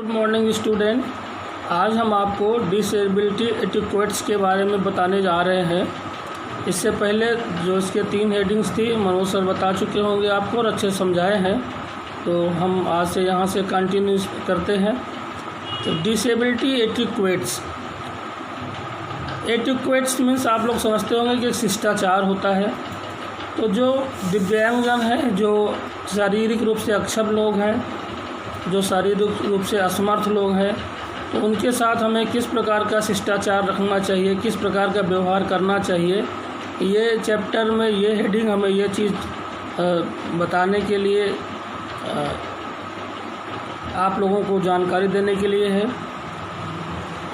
Morning student. आज हम आपको डिसेबिलिटी एटिक्वेट्स के बारे में बताने जा रहे हैं। इससे पहले जो इसके 3 हेडिंग्स थी मनोज सर बता चुके होंगे आपको और अच्छे समझाए हैं, तो हम आज से यहाँ से कंटिन्यू करते हैं। तो डिसेबिलिटी एटिक्वेट्स मीन्स आप लोग समझते होंगे कि एक शिष्टाचार होता है। तो जो दिव्यांगजन हैं, जो शारीरिक रूप से अक्षम लोग हैं, जो शारीरिक रूप से असमर्थ लोग हैं, तो उनके साथ हमें किस प्रकार का शिष्टाचार रखना चाहिए, किस प्रकार का व्यवहार करना चाहिए, ये चैप्टर में ये हेडिंग हमें ये चीज़ बताने के लिए आप लोगों को जानकारी देने के लिए है।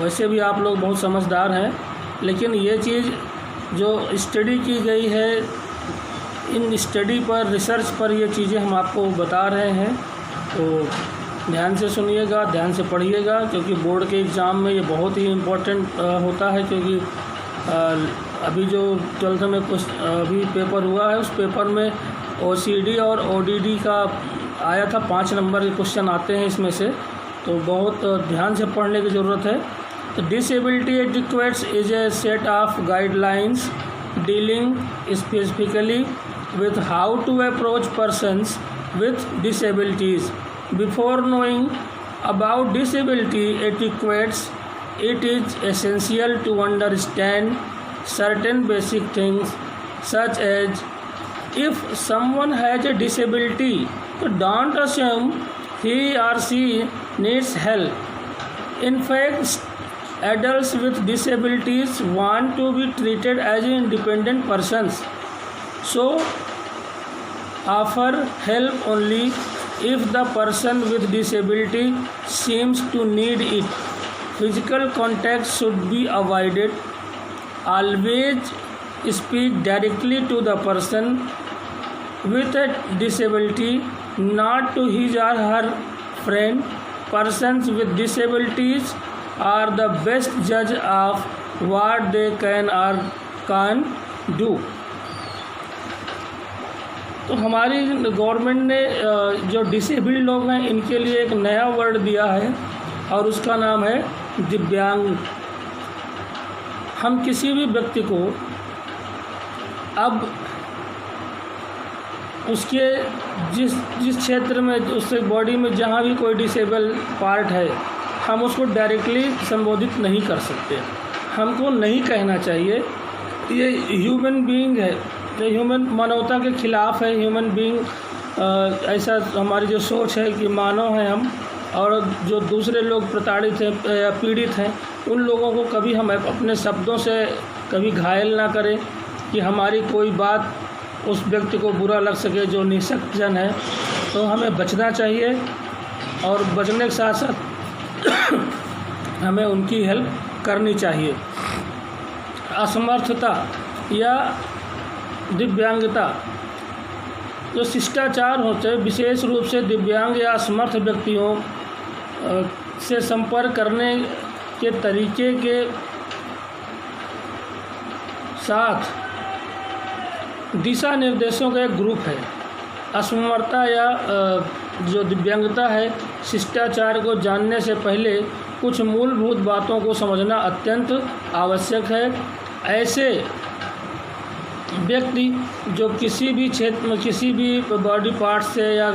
वैसे भी आप लोग बहुत समझदार हैं, लेकिन ये चीज़ जो स्टडी की गई है, इन स्टडी पर, रिसर्च पर ये चीज़ें हम आपको बता रहे हैं। तो ध्यान से सुनिएगा, ध्यान से पढ़िएगा, क्योंकि बोर्ड के एग्ज़ाम में ये बहुत ही इम्पोर्टेंट होता है। क्योंकि अभी जो 12th में कुछ अभी पेपर हुआ है, उस पेपर में OCD और ODD का आया था, 5 नंबर के क्वेश्चन आते हैं इसमें से, तो बहुत ध्यान से पढ़ने की ज़रूरत है। तो disability etiquettes is a set of guidelines dealing specifically with how to approach persons with disabilities. Before knowing about disability etiquettes, it is essential to understand certain basic things, such as if someone has a disability, so don't assume he or she needs help. In fact, adults with disabilities want to be treated as independent persons. So offer help only if the person with disability seems to need it. Physical contact should be avoided. Always speak directly to the person with a disability, not to his or her friend. Persons with disabilities are the best judge of what they can or can't do. तो हमारी government ने जो disabled लोग हैं, इनके लिए एक नया वर्ड दिया है और उसका नाम है दिव्यांग। हम किसी भी व्यक्ति को अब उसके जिस क्षेत्र में, उससे बॉडी में जहाँ भी कोई डिसेबल पार्ट है, हम उसको डायरेक्टली संबोधित नहीं कर सकते। हमको नहीं कहना चाहिए ये ह्यूमन बीइंग है, ये ह्यूमन मानवता के ख़िलाफ़ है। ह्यूमन बीइंग ऐसा हमारी जो सोच है कि मानव हैं हम, और जो दूसरे लोग प्रताड़ित हैं या पीड़ित हैं, उन लोगों को कभी हम अपने शब्दों से कभी घायल ना करें कि हमारी कोई बात उस व्यक्ति को बुरा लग सके जो निःशक्त जन है। तो हमें बचना चाहिए, और बचने के साथ साथ हमें उनकी हेल्प करनी चाहिए। असमर्थता या दिव्यांगता, जो शिष्टाचार होते हैं, विशेष रूप से दिव्यांग या असमर्थ व्यक्तियों से संपर्क करने के तरीके के साथ दिशा निर्देशों का एक ग्रुप है। असमर्थता या जो दिव्यांगता है, शिष्टाचार को जानने से पहले कुछ मूलभूत बातों को समझना अत्यंत आवश्यक है। ऐसे व्यक्ति जो किसी भी क्षेत्र में, किसी भी बॉडी पार्ट से या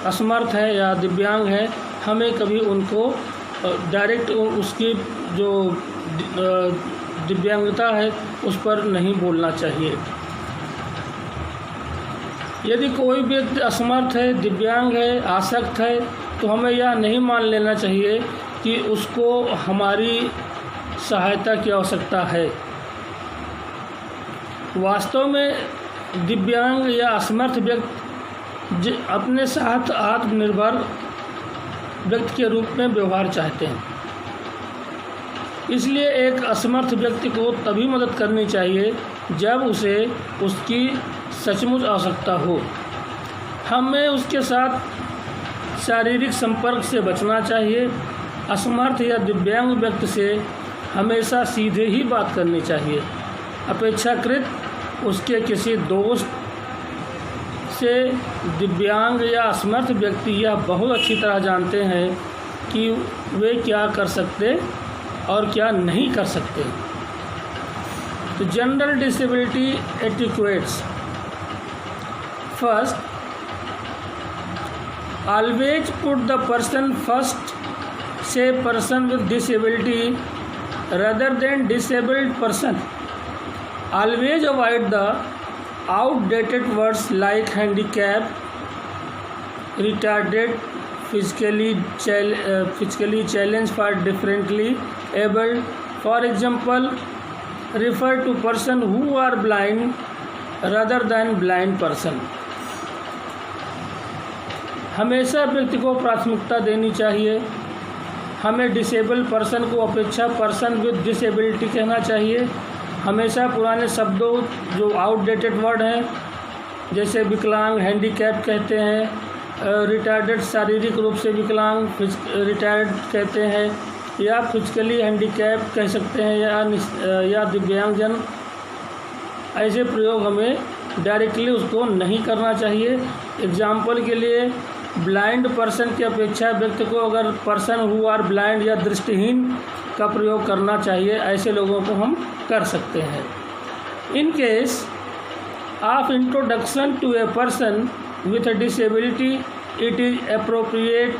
असमर्थ है या दिव्यांग है, हमें कभी उनको डायरेक्ट उसकी जो दिव्यांगता है उस पर नहीं बोलना चाहिए। यदि कोई व्यक्ति असमर्थ है, दिव्यांग है, आसक्त है, तो हमें यह नहीं मान लेना चाहिए कि उसको हमारी सहायता की आवश्यकता है। वास्तव में दिव्यांग या असमर्थ व्यक्ति अपने साथ आत्मनिर्भर व्यक्ति के रूप में व्यवहार चाहते हैं। इसलिए एक असमर्थ व्यक्ति को तभी मदद करनी चाहिए जब उसे उसकी सचमुच आवश्यकता हो। हमें उसके साथ शारीरिक संपर्क से बचना चाहिए। असमर्थ या दिव्यांग व्यक्ति से हमेशा सीधे ही बात करनी चाहिए, अपेक्षाकृत उसके किसी दोस्त से। दिव्यांग या असमर्थ व्यक्ति यह बहुत अच्छी तरह जानते हैं कि वे क्या कर सकते और क्या नहीं कर सकते। तो general disability etiquettes. First, always put the person first, say person with disability rather than disabled person. Always avoid the outdated words like handicap, retarded, physically challenged for differently abled. For example, refer to person who are blind rather than blind person. हमेशा व्यक्ति को प्राथमिकता देनी चाहिए। हमें disable person को अपेक्षा person with disability कहना चाहिए। हमेशा पुराने शब्दों जो आउटडेटेड वर्ड हैं, जैसे विकलांग हैंडीकैप कहते हैं, रिटार्डेड शारीरिक रूप से विकलांग रिटायर्ड कहते हैं, या फिजिकली हैंडीकैप कह सकते हैं, या दिव्यांगजन, ऐसे प्रयोग हमें डायरेक्टली उसको नहीं करना चाहिए। एग्जाम्पल के लिए ब्लाइंड पर्सन की अपेक्षा व्यक्ति को अगर पर्सन हु आर ब्लाइंड या दृष्टिहीन का प्रयोग करना चाहिए, ऐसे लोगों को हम कर सकते हैं। In case of introduction to a person with a disability it is appropriate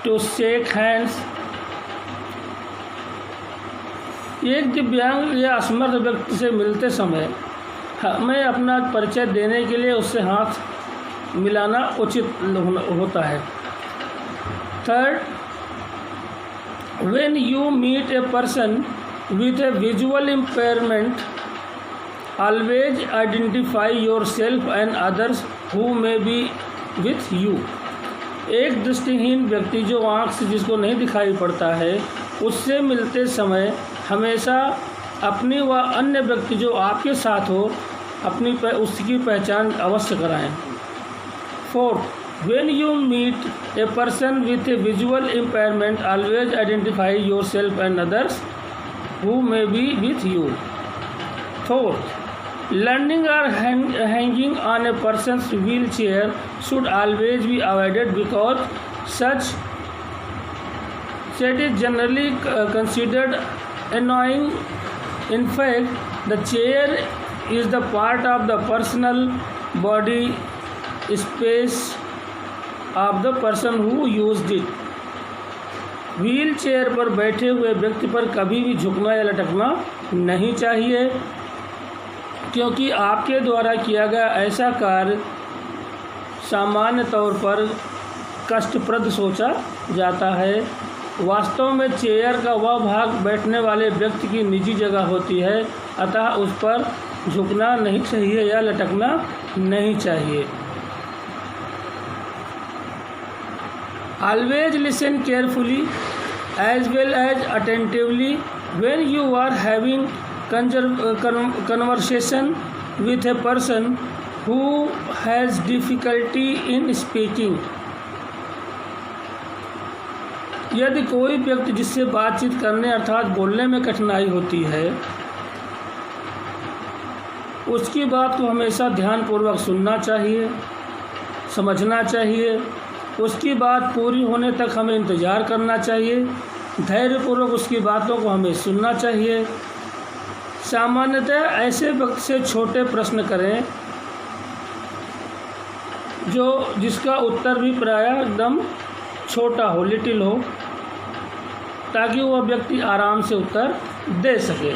to shake hands. एक दिव्यांग या असमर्थ व्यक्ति से मिलते समय हमें अपना परिचय देने के लिए उससे हाथ मिलाना उचित होता है। Third, when you meet a person with a visual impairment always identify yourself and others who may be with you. एक दृष्टिहीन व्यक्ति जो आँख से जिसको नहीं दिखाई पड़ता है, उससे मिलते समय हमेशा अपनी व अन्य व्यक्ति जो आपके साथ हो उसकी पहचान अवश्य कराएं। Fourth, when you meet a person with a visual impairment, always identify yourself and others who may be with you. Fourth, leaning or hanging on a person's wheelchair should always be avoided because such is generally considered annoying. In fact, the chair is the part of the personal body space of the person who used it. Wheel chair पर बैठे हुए व्यक्ति पर कभी भी झुकना या लटकना नहीं चाहिए, क्योंकि आपके द्वारा किया गया ऐसा कार्य सामान्य तौर पर कष्टप्रद सोचा जाता है। वास्तव में चेयर का वह भाग बैठने वाले व्यक्ति की निजी जगह होती है, अतः उस पर झुकना नहीं चाहिए या लटकना नहीं चाहिए। Always listen carefully as well as attentively when you are having conversation with a person who has difficulty in speaking. यदि कोई व्यक्ति जिससे बातचीत करने अर्थात बोलने में कठिनाई होती है, उसकी बात को हमेशा ध्यानपूर्वक सुनना चाहिए, समझना चाहिए। उसकी बात पूरी होने तक हमें इंतज़ार करना चाहिए। धैर्यपूर्वक उसकी बातों को हमें सुनना चाहिए। सामान्यतः ऐसे व्यक्ति से छोटे प्रश्न करें जिसका उत्तर भी प्रायः एकदम छोटा हो, लिटिल हो, ताकि वह व्यक्ति आराम से उत्तर दे सके।